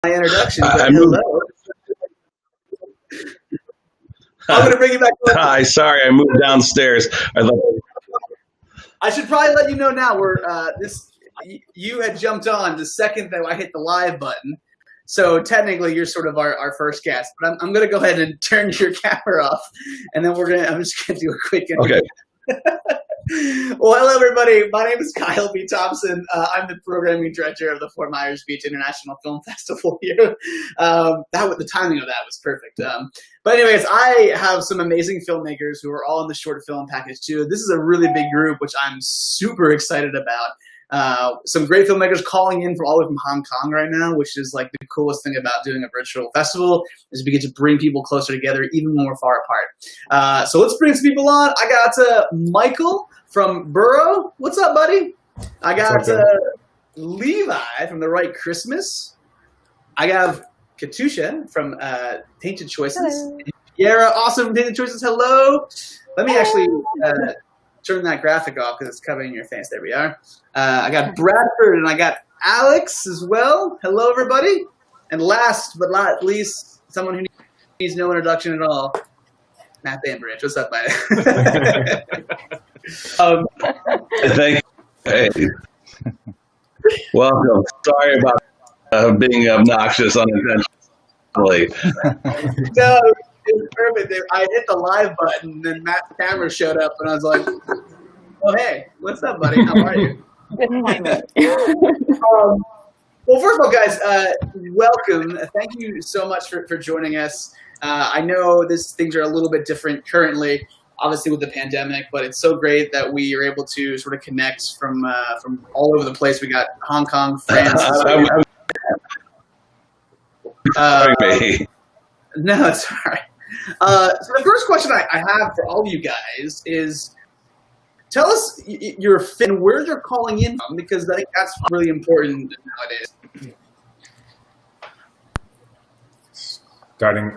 my introduction. I Hello. I'm going to bring you back. Hi, sorry, I moved downstairs. I should probably let you know now. You had jumped on the second that I hit the live button. So technically, you're sort of our first guest. But I'm going to go ahead and turn your camera off, and then I'm just going to do a quick intro. Okay. Well, hello, everybody. My name is Kyle B. Thompson. I'm the programming director of the Fort Myers Beach International Film Festival here. The timing of that was perfect. But anyways, I have some amazing filmmakers who are all in the short film package too. This is a really big group, which I'm super excited about. Some great filmmakers calling in from all the way from Hong Kong right now, which is like the coolest thing about doing a virtual festival is we get to bring people closer together, even when we're far apart. So let's bring some people on. I got Michael from Burrow. What's up, buddy? I got Levi from The Right Christmas. I got Katusha from Tainted Choices. Hello. Yara, awesome from Tainted Choices. Hello. Let me actually turn that graphic off because it's covering your face. There we are. I got Bradford and I got Alex as well. Hello, everybody. And last but not least, someone who needs no introduction at all, Matt Bainbridge. What's up, buddy? Thank you. Hey. Welcome. Sorry about being obnoxious unintentionally. No, it was perfect. I hit the live button, and then Matt's camera showed up, and I was like, "Oh, hey, what's up, buddy? How are you?" Good timing. Well, first of all, guys, welcome. Thank you so much for joining us. I know things are a little bit different currently, obviously with the pandemic, but it's so great that we are able to sort of connect from all over the place. We got Hong Kong, France. No, it's all right. So the first question I have for all of you guys is, tell us your and where you're calling in from, because I think that's really important nowadays.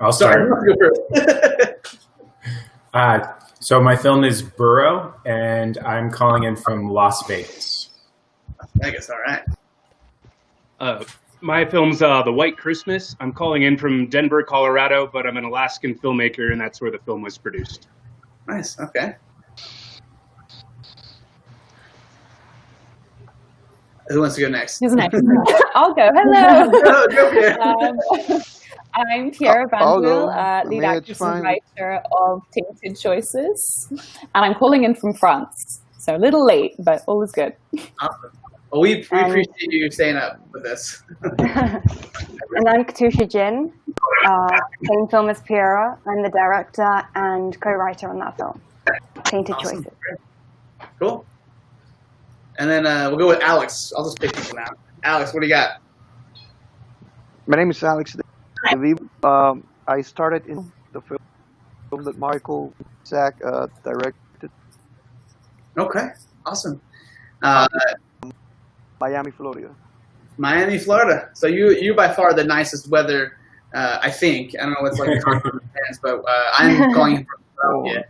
I'll start. So my film is Burrow, and I'm calling in from Las Vegas. Las Vegas, all right. My film's The White Christmas. I'm calling in from Denver, Colorado, but I'm an Alaskan filmmaker, and that's where the film was produced. Nice, okay. Who wants to go next? Who's next? I'll go. Hello. Go. I'm Kiara Vanderbilt, lead mean, actress and writer of Tainted Choices, and I'm calling in from France. So a little late, but all is good. Awesome. Well, we appreciate you staying up with us. And I'm Katusha Jin, same film as Piera. I'm the director and co-writer on that film, Tainted Awesome. Choices. Cool. And then we'll go with Alex. I'll just pick people now. Alex, what do you got? My name is Alex David. I started in the film that Michael Zach directed. Okay, awesome. Miami, Florida. Miami, Florida. So you by far the nicest weather, I think. I don't know what's like but I'm calling you from Philadelphia.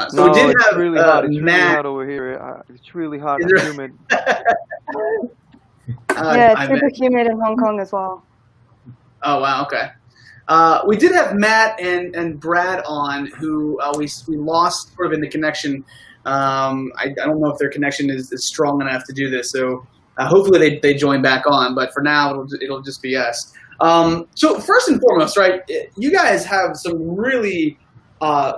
So no, we did it's have really hot. It's Matt. really hot over here. It's really hot and humid. Yeah, it's super humid in Hong Kong as well. Oh, wow, okay. We did have Matt and Brad on, who we lost sort of in the connection. I don't know if their connection is strong enough to do this, so hopefully they join back on. But for now, it'll just be us. So first and foremost, right, you guys have some really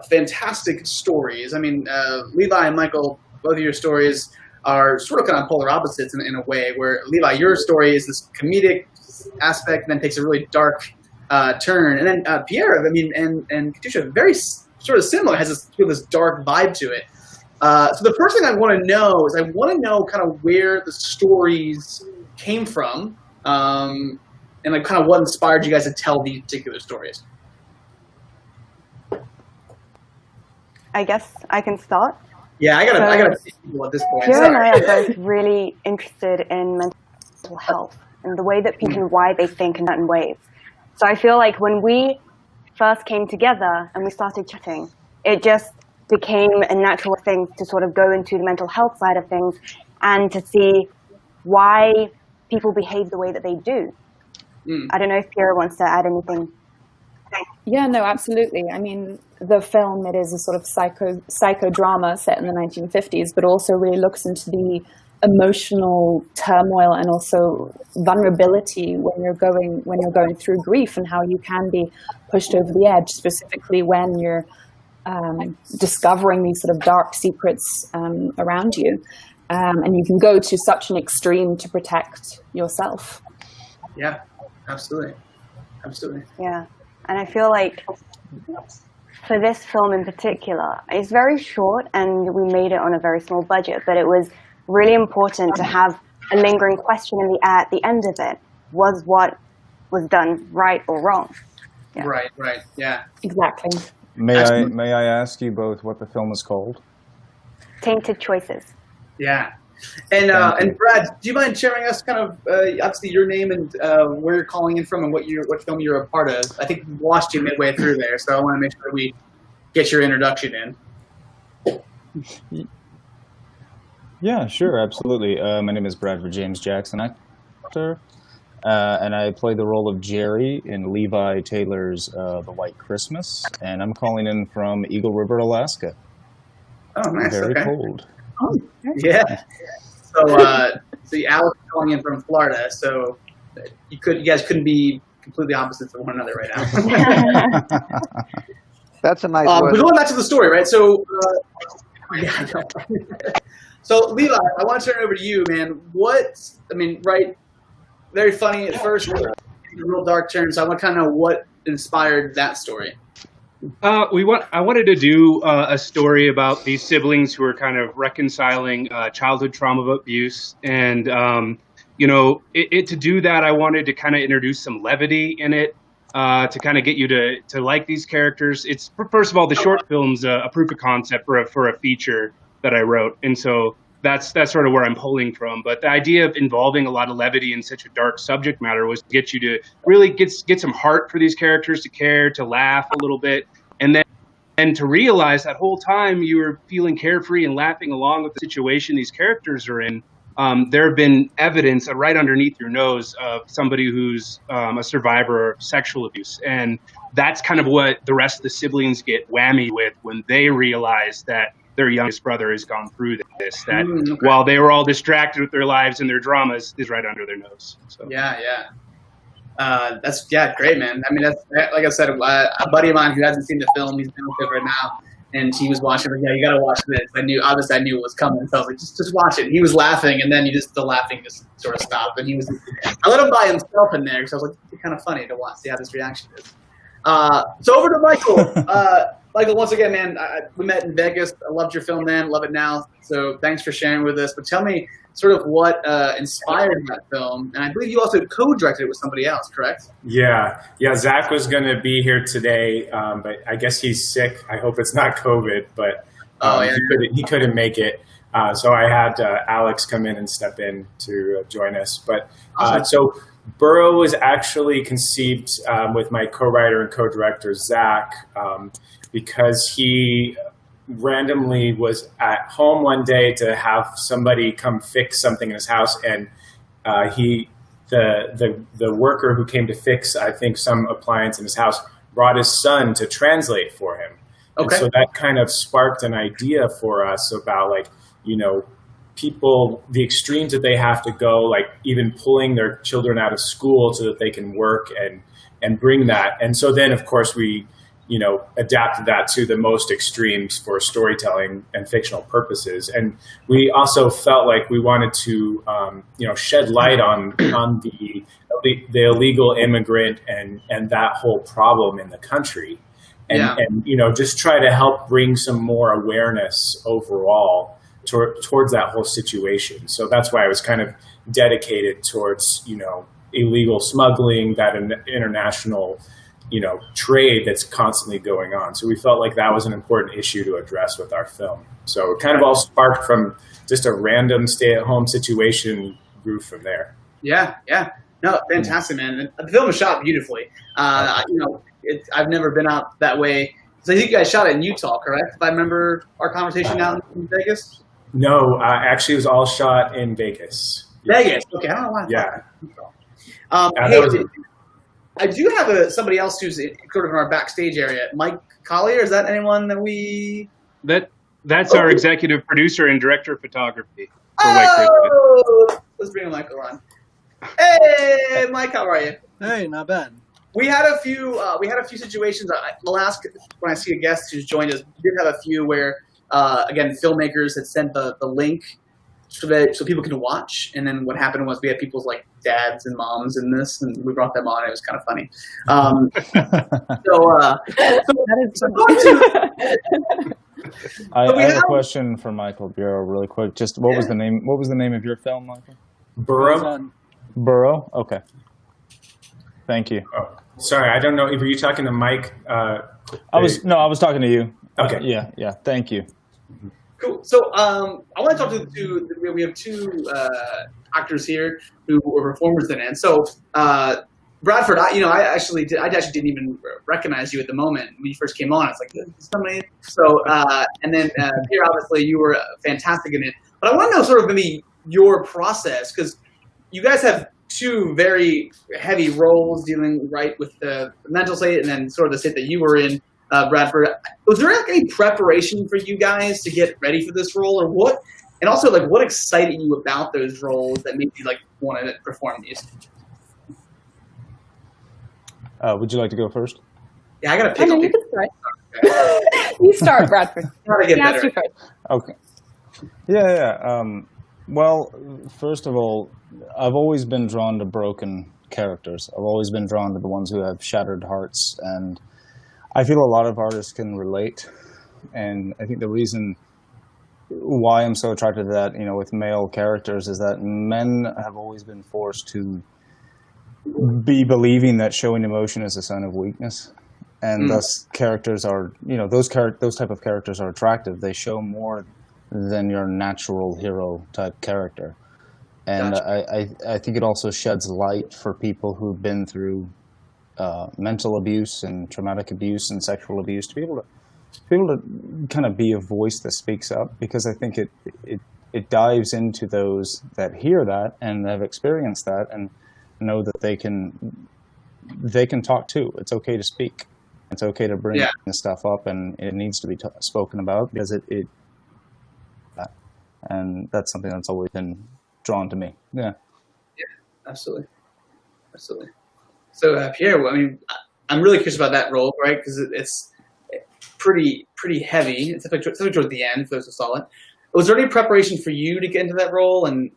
fantastic stories. I mean, Levi and Michael, both of your stories are sort of kind of polar opposites in a way, where Levi, your story is this comedic aspect and then takes a really dark turn. And then Pierre, I mean, and Katusha, very sort of similar, has this dark vibe to it. So the first thing I want to know is kind of where the stories came from, and like kind of what inspired you guys to tell these particular stories. I guess I can start. Yeah, I gotta see people at this point. Pierre and I are both really interested in mental health and the way that people and why they think in certain ways. So I feel like when we first came together and we started chatting, it just became a natural thing to sort of go into the mental health side of things and to see why people behave the way that they do. I don't know if Pierre wants to add anything. Yeah, no, absolutely. I mean, the film, it is a sort of psychodrama set in the 1950s, but also really looks into the emotional turmoil and also vulnerability when you're going through grief, and how you can be pushed over the edge, specifically when you're discovering these sort of dark secrets around you. And you can go to such an extreme to protect yourself. Yeah, absolutely. Absolutely. Yeah. And I feel like for this film in particular, it's very short and we made it on a very small budget, but it was really important to have a lingering question at the end of it. Was what was done right or wrong? Yeah. Right. Yeah. Exactly. May I ask you both what the film is called? Tainted Choices. Yeah. And Brad, do you mind sharing us kind of obviously your name and where you're calling in from and what film you're a part of? I think we watched you midway through there, so I want to make sure we get your introduction in. Yeah, sure, absolutely. My name is Bradford James Jackson, actor, and I play the role of Jerry in Levi Taylor's The White Christmas, and I'm calling in from Eagle River, Alaska. Oh, nice. Very okay. cold. Oh, Yeah. So, Alex is calling in from Florida, so you guys couldn't be completely opposites of one another right now. That's a nice But weather. going back to the story, right? So, so Levi, I want to turn it over to you, man. Right? Very funny at first, a real dark turn. So I want to kind of know what inspired that story. I wanted to do a story about these siblings who are kind of reconciling childhood trauma of abuse, and to do that, I wanted to kind of introduce some levity in it to kind of get you to like these characters. It's first of all, the short film's a proof of concept for a feature that I wrote, and so that's sort of where I'm pulling from. But the idea of involving a lot of levity in such a dark subject matter was to get you to really get some heart for these characters, to care, to laugh a little bit, and to realize that whole time you were feeling carefree and laughing along with the situation these characters are in. There have been evidence right underneath your nose of somebody who's a survivor of sexual abuse, and that's kind of what the rest of the siblings get whammy with when they realize that their youngest brother has gone through this, that while they were all distracted with their lives and their dramas, is right under their nose. So. Yeah. That's great, man. I mean, that's like I said, a buddy of mine who hasn't seen the film, he's been with it right now, and he was watching. Like, yeah, you got to watch this. I knew it was coming, so I was like, just watch it. And he was laughing, and then the laughing just sort of stopped. And I let him by himself in there because I was like, it's kind of funny to watch, see how this reaction is. So over to Michael. Michael, once again, man, we met in Vegas. I loved your film then, love it now. So thanks for sharing with us. But tell me sort of what inspired that film. And I believe you also co-directed it with somebody else, correct? Yeah. Zach was going to be here today, but I guess he's sick. I hope it's not COVID, but he couldn't make it. So I had Alex come in and step in to join us. But so Burrow was actually conceived with my co-writer and co-director, Zach, because he randomly was at home one day to have somebody come fix something in his house, and the worker who came to fix, I think, some appliance in his house brought his son to translate for him. Okay. And so that kind of sparked an idea for us about, like, people, the extremes that they have to go, like even pulling their children out of school so that they can work and bring that. And so then, of course, we adapted that to the most extremes for storytelling and fictional purposes. And we also felt like we wanted to, shed light on the illegal immigrant and that whole problem in the country. And just try to help bring some more awareness overall towards that whole situation. So that's why I was kind of dedicated towards, illegal smuggling, that international trade that's constantly going on. So we felt like that was an important issue to address with our film. So it kind of all sparked from just a random stay-at-home situation, grew from there. Yeah. No, fantastic, man. The film was shot beautifully. I've never been out that way. So I think you guys shot it in Utah, correct? If I remember our conversation out in Vegas? No, actually it was all shot in Vegas. Vegas? Okay, I don't know why. Yeah. I do have somebody else who's sort of in our backstage area. Mike Collier, is that anyone that we? That's our executive producer and director of photography for White Christmas. Oh, let's bring Michael on. Hey, Mike, how are you? Hey, not bad. We had a few situations. When I see a guest who's joined us, we did have a few where, again, filmmakers had sent the link so people can watch. And then what happened was we had people's like dads and moms in this, and we brought them on. It was kind of funny. I have a question for Michael Bureau, really quick. Just what was the name? What was the name of your film, Michael? Burrow. Burrow. Okay. Thank you. Oh, sorry, I don't know. Were you talking to Mike? I was talking to you. Okay. Yeah. Thank you. Cool. So I want to talk to we have two actors here who were performers in it. So Bradford, I actually didn't even recognize you at the moment when you first came on. I was like, somebody. So and then Peter, obviously you were fantastic in it. But I want to know sort of maybe your process, because you guys have two very heavy roles dealing with the mental state and then sort of the state that you were in, Bradford. Was there any preparation for you guys to get ready for this role, or what? And also, like, what excited you about those roles that made you like want to perform these? Would you like to go first? Yeah, I gotta pick. You can start. You start, Bradford. Gotta get better. Okay. Yeah. Well, first of all, I've always been drawn to broken characters. I've always been drawn to the ones who have shattered hearts, and I feel a lot of artists can relate. And I think the reason why I'm so attracted to that, with male characters, is that men have always been forced to be believing that showing emotion is a sign of weakness, and thus characters are, those type of characters are attractive. They show more than your natural hero type character. And gotcha. I think it also sheds light for people who've been through mental abuse and traumatic abuse and sexual abuse to be able to kind of be a voice that speaks up, because I think it dives into those that hear that and have experienced that and know that they can talk too. It's okay to speak. It's okay to bring this stuff up, and it needs to be spoken about, because and that's something that's always been drawn to me. Yeah, absolutely. So Pierre, I mean, I'm really curious about that role, right? Because it's pretty heavy. It's especially towards the end, for those who saw it. Was there any preparation for you to get into that role, and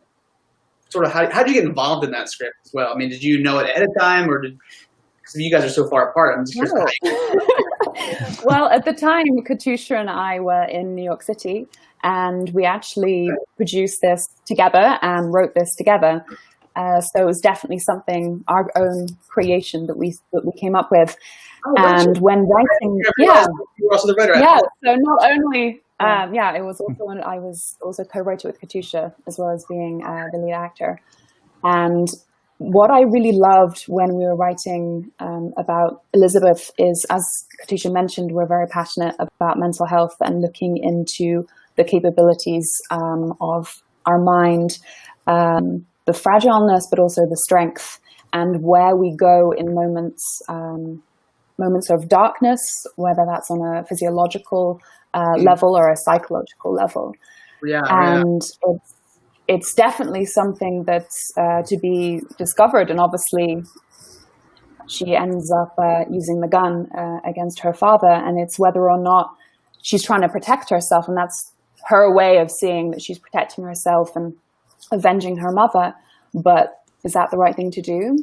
sort of how did you get involved in that script as well? I mean, did you know it ahead of time, or because you guys are so far apart? I'm just curious. Well, at the time, Katusha and I were in New York City, and we actually produced this together and wrote this together. So it was definitely something, our own creation that we came up with. Oh, and when writing, you were also the writer. So not only, it was also I was also co-writer with Katusha, as well as being the lead actor. And what I really loved when we were writing about Elizabeth is, as Katusha mentioned, we're very passionate about mental health and looking into the capabilities of our mind, the fragileness, but also the strength, and where we go in moments of darkness, whether that's on a physiological level or a psychological level. And it's definitely something that's to be discovered. And obviously, she ends up using the gun against her father, and it's whether or not she's trying to protect herself, and that's her way of seeing that she's protecting herself and avenging her mother. But is that the right thing to do?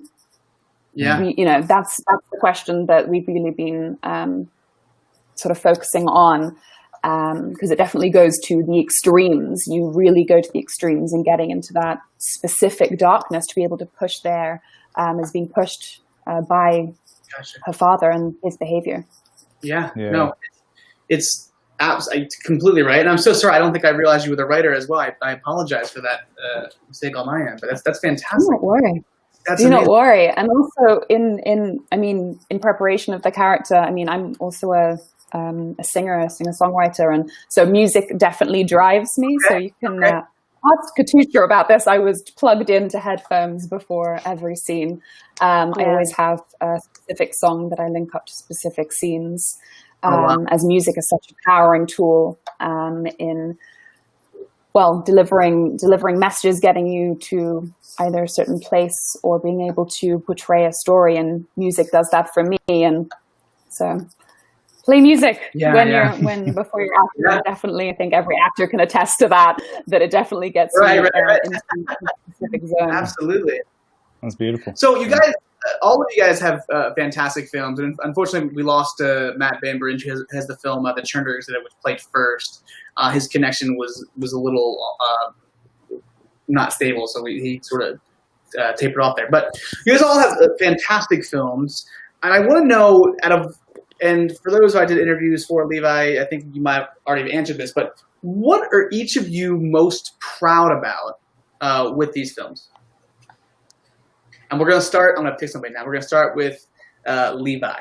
Yeah, that's the question that we've really been sort of focusing on, because it definitely goes to the extremes. You really go to the extremes in getting into that specific darkness to be able to push there, as being pushed by her father and his behavior. No, it's completely right. And I'm so sorry. I don't think I realized you were the writer as well. I apologize for that mistake on my end. But that's fantastic. Don't worry. Do not worry. And also in preparation of the character, I'm also a singer, a singer-songwriter, and so music definitely drives me. So you can asked Katusha about this. I was plugged into headphones before every scene. I always have a specific song that I link up to specific scenes, as music is such a powering tool in, well, delivering messages, getting you to either a certain place or being able to portray a story. And music does that for me. And so play music before you're acting. Definitely, I think every actor can attest to that it definitely gets you into a specific zone. Absolutely. That's beautiful. So you guys, all of you guys have fantastic films, and unfortunately we lost Matt Bainbridge, who has the film The Churners that was played first. His connection was a little not stable, so he sort of tapered off there. But you guys all have fantastic films, and I want to know, and for those who I did interviews for, Levi, I think you might already have answered this, but what are each of you most proud about with these films? And we're going to start, I'm going to pick somebody now. We're going to start with Levi.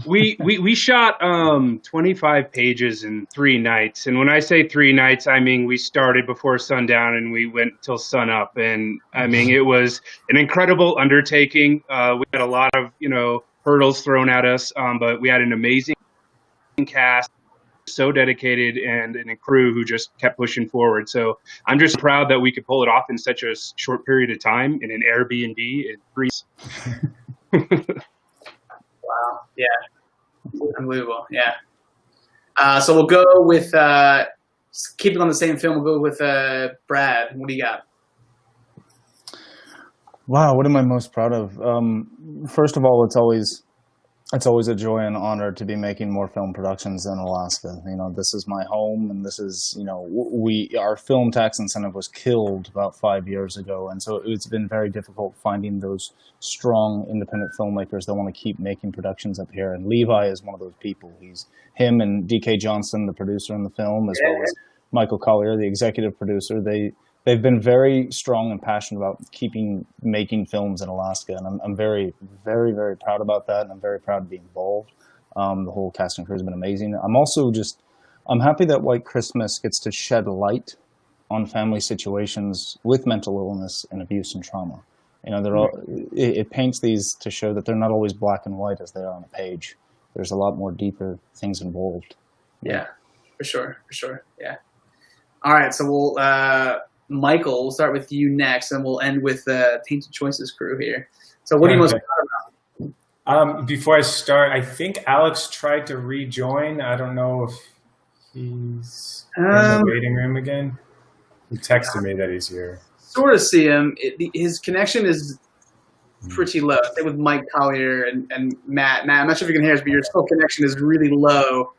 We shot 25 pages in 3 nights. And when I say 3 nights, I mean we started before sundown and we went till sun up. And I mean, it was an incredible undertaking. We had a lot of, hurdles thrown at us, but we had an amazing cast, so dedicated, and a crew who just kept pushing forward. So I'm just proud that we could pull it off in such a short period of time in an Airbnb in Greece. Wow. Yeah. Unbelievable. Yeah. So we'll go with, keeping on the same film, we'll go with Brad. What do you got? Wow, what am I most proud of? First of all, it's always a joy and honor to be making more film productions in Alaska. This is my home, and this is, our film tax incentive was killed about 5 years ago. And so it's been very difficult finding those strong independent filmmakers that want to keep making productions up here. And Levi is one of those people. Him and DK Johnson, the producer in the film, as well as Michael Collier, the executive producer. They've been very strong and passionate about making films in Alaska, and I'm very, very, very proud about that, and I'm very proud to be involved. The whole cast and crew has been amazing. I'm happy that White Christmas gets to shed light on family situations with mental illness and abuse and trauma. It paints these to show that they're not always black and white as they are on a page. There's a lot more deeper things involved. Yeah, for sure. Yeah. All right, so we'll. Michael, we'll start with you next, and we'll end with the Tainted Choices crew here. So what are you most proud about? Before I start, I think Alex tried to rejoin. I don't know if he's in the waiting room again. He texted me that he's here. Sort of see him. His connection is pretty low. Same with Mike Collier and Matt. Matt, I'm not sure if you can hear us, but your still connection is really low.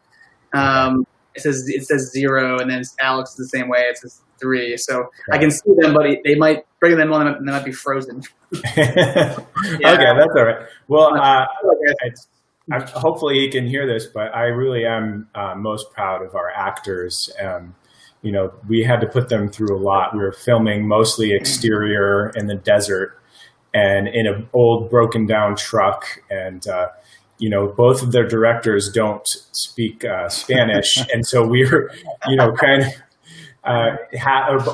It says 0, and then Alex is the same way. It says 3. So I can see them, but they might bring them on and they might be frozen. Okay, that's all right. Well, hopefully he can hear this, but I really am most proud of our actors. We had to put them through a lot. We were filming mostly exterior in the desert and in an old broken down truck, and both of their directors don't speak Spanish, and so we were, kind of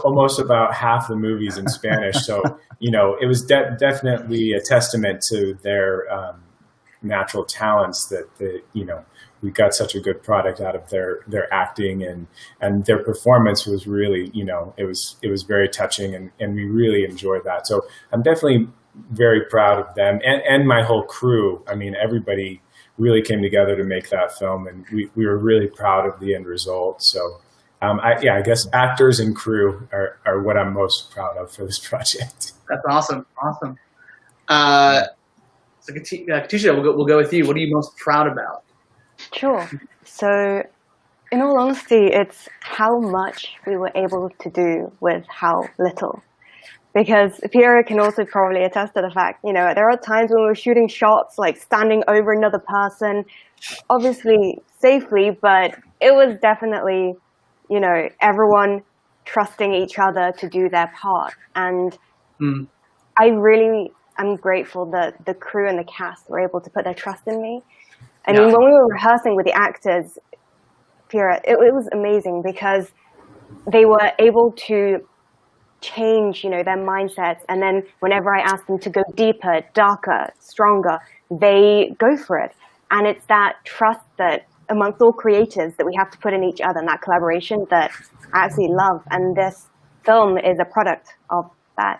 almost about half the movies in Spanish. So, it was definitely a testament to their natural talents that we got such a good product out of their acting, and their performance was really, it was very touching, and we really enjoyed that. So I'm definitely very proud of them and my whole crew. I mean, everybody really came together to make that film, and we were really proud of the end result. So I guess actors and crew are what I'm most proud of for this project. That's awesome. So Katusha, we'll go with you. What are you most proud about? Sure. So in all honesty, it's how much we were able to do with how little. Because Pierre can also probably attest to the fact, there are times when we're shooting shots like standing over another person, obviously safely, but it was definitely, everyone trusting each other to do their part. And I really am grateful that the crew and the cast were able to put their trust in me. I mean, when we were rehearsing with the actors, Pierre, it was amazing because they were able to change, their mindsets. And then whenever I ask them to go deeper, darker, stronger, they go for it. And it's that trust that amongst all creatives that we have to put in each other, and that collaboration that I absolutely love. And this film is a product of that.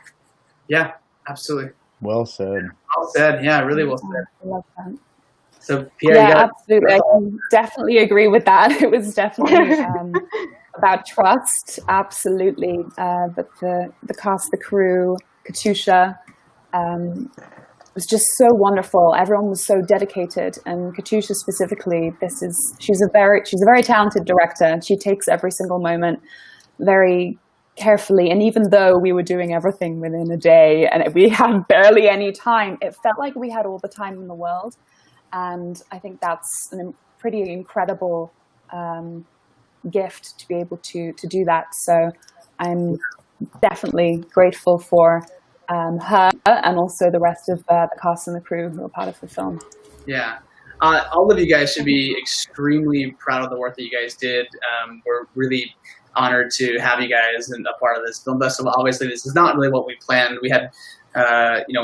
Yeah, absolutely. Well said. Well said. Yeah, really well said. I love that. So Pierre, Yeah, absolutely. I can definitely agree with that. It was definitely about trust, absolutely. But the cast, the crew, Katusha, was just so wonderful. Everyone was so dedicated, and Katusha specifically. She's a very talented director, and she takes every single moment very carefully. And even though we were doing everything within a day and we had barely any time, it felt like we had all the time in the world. And I think that's a pretty incredible gift to be able to do that. So I'm definitely grateful for her and also the rest of the cast and the crew who are part of the film. Yeah. All of you guys should be extremely proud of the work that you guys did. We're really honored to have you guys and a part of this film festival. Obviously, this is not really what we planned. We had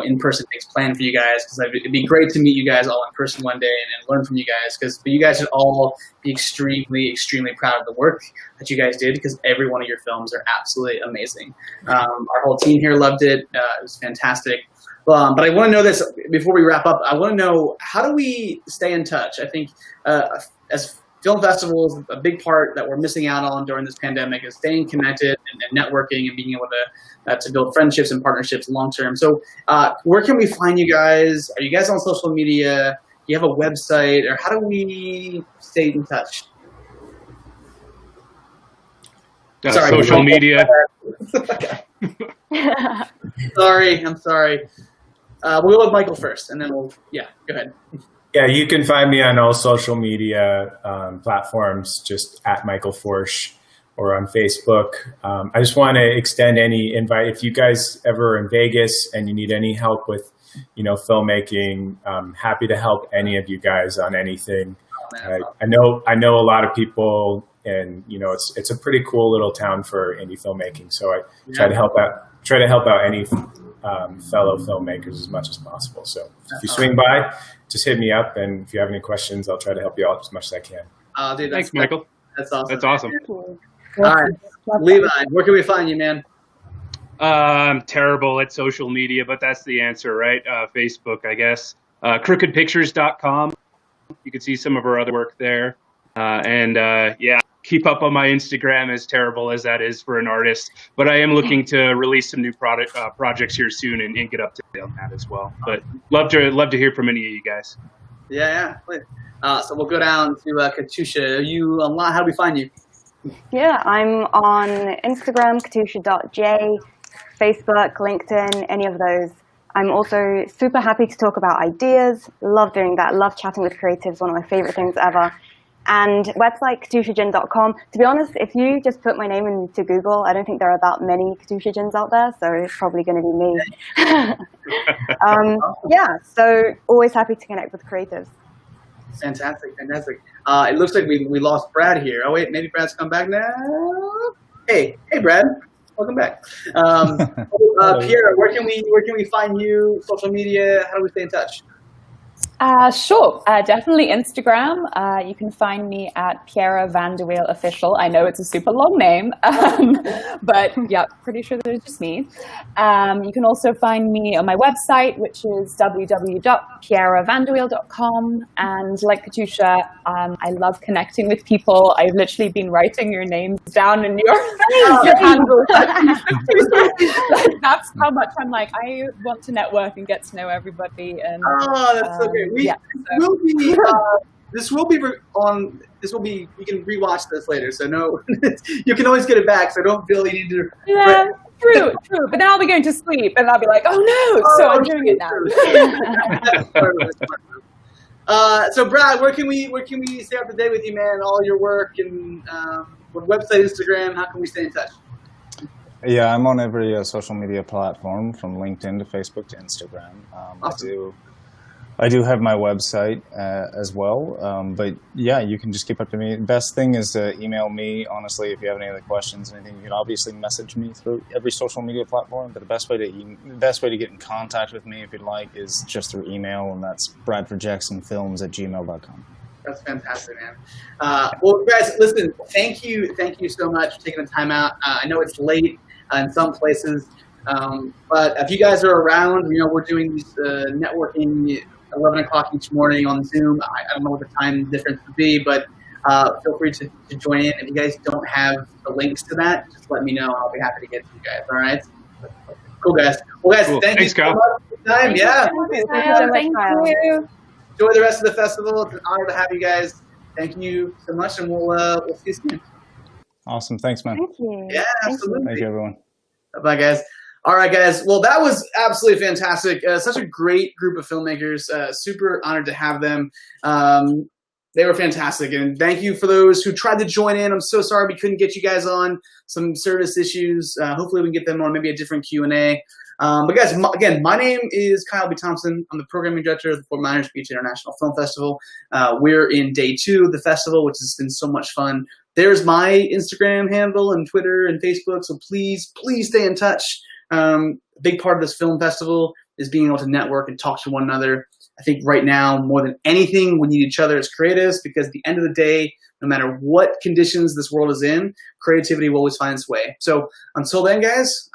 in-person things planned for you guys, because it'd be great to meet you guys all in person one day and learn from you guys, but you guys should all be extremely, extremely proud of the work that you guys did, because every one of your films are absolutely amazing. Our whole team here loved it. It was fantastic. But I want to know this before we wrap up. I want to know, how do we stay in touch? I think as film festivals, a big part that we're missing out on during this pandemic is staying connected and networking and being able to build friendships and partnerships long term. So where can we find you guys? Are you guys on social media? Do you have a website? Or how do we stay in touch? Sorry, social media. I'm sorry. We'll go with Michael first, and then go ahead. Yeah, you can find me on all social media platforms, just at Michael Forsch, or on Facebook. I just want to extend any invite. If you guys ever are in Vegas and you need any help with, filmmaking, I'm happy to help any of you guys on anything. I know a lot of people, and it's a pretty cool little town for indie filmmaking. So I try to help out any fellow filmmakers as much as possible. So if you swing by, just hit me up, and if you have any questions, I'll try to help you out as much as I can. Dude, thanks, Michael. That's awesome. That's awesome. All right, Levi, where can we find you, man? I'm terrible at social media, but that's the answer, right? Facebook, I guess. Crookedpictures.com. You can see some of our other work there. Keep up on my Instagram, as terrible as that is for an artist. But I am looking to release some new projects here soon and get up to date on that as well. But love to hear from any of you guys. Yeah. So we'll go down to Katusha. How do we find you? Yeah, I'm on Instagram, katusha.j, Facebook, LinkedIn, any of those. I'm also super happy to talk about ideas. Love doing that. Love chatting with creatives. One of my favorite things ever. And website, katushajin.com. To be honest, if you just put my name into Google, I don't think there are that many Katusha Jins out there, so it's probably going to be me. So always happy to connect with creatives. Fantastic. It looks like we lost Brad here. Oh wait, maybe Brad's come back now. Hey, Brad, welcome back. Pierre, where can we find you? Social media? How do we stay in touch? Sure, definitely Instagram. You can find me at Pierre Vanderweel Official. I know it's a super long name, but yeah, pretty sure that it's just me. You can also find me on my website, which is www.pierrevanderweel.com. And like Katusha, I love connecting with people. I've literally been writing your names down in your handle. That's how much I'm like, I want to network and get to know everybody. And that's so great. We can rewatch this later, so no, you can always get it back, so don't feel you need to. Yeah, true. But then I'll be going to sleep, and I'll be like, oh no, so I'm doing it now. So Brad, where can we stay up to date with you, man? All your work and website, Instagram. How can we stay in touch? Yeah, I'm on every social media platform, from LinkedIn to Facebook to Instagram. Awesome. I do have my website as well, but yeah, you can just keep up to me. Best thing is to email me, honestly, if you have any other questions, anything. You can obviously message me through every social media platform, but the best way to get in contact with me, if you'd like, is just through email, and that's bradfordjacksonfilms@gmail.com. That's fantastic, man. Well, guys, listen, thank you so much for taking the time out. I know it's late in some places, but if you guys are around, we're doing these networking 11 o'clock each morning on Zoom. I don't know what the time difference would be, but feel free to join in. If you guys don't have the links to that, just let me know. I'll be happy to get to you guys. All right? Cool, guys. Well, guys, Cool. thank Thanks, you so Kyle. much for your time. Yeah. Thank you so much, Kyle. Enjoy the rest of the festival. It's an honor to have you guys. Thank you so much, and we'll see you soon. Awesome. Thanks, man. Thank you. Yeah, absolutely. Thank you, everyone. Bye, guys. All right, guys. Well, that was absolutely fantastic. Such a great group of filmmakers. Super honored to have them. They were fantastic. And thank you for those who tried to join in. I'm so sorry we couldn't get you guys on. Some service issues. Hopefully we can get them on maybe a different Q&A. But guys, again, my name is Kyle B. Thompson. I'm the programming director of the Fort Myers Beach International Film Festival. We're in day 2 of the festival, which has been so much fun. There's my Instagram handle and Twitter and Facebook. So please stay in touch. A big part of this film festival is being able to network and talk to one another. I think right now, more than anything, we need each other as creatives, because at the end of the day, no matter what conditions this world is in, creativity will always find its way. So until then, guys,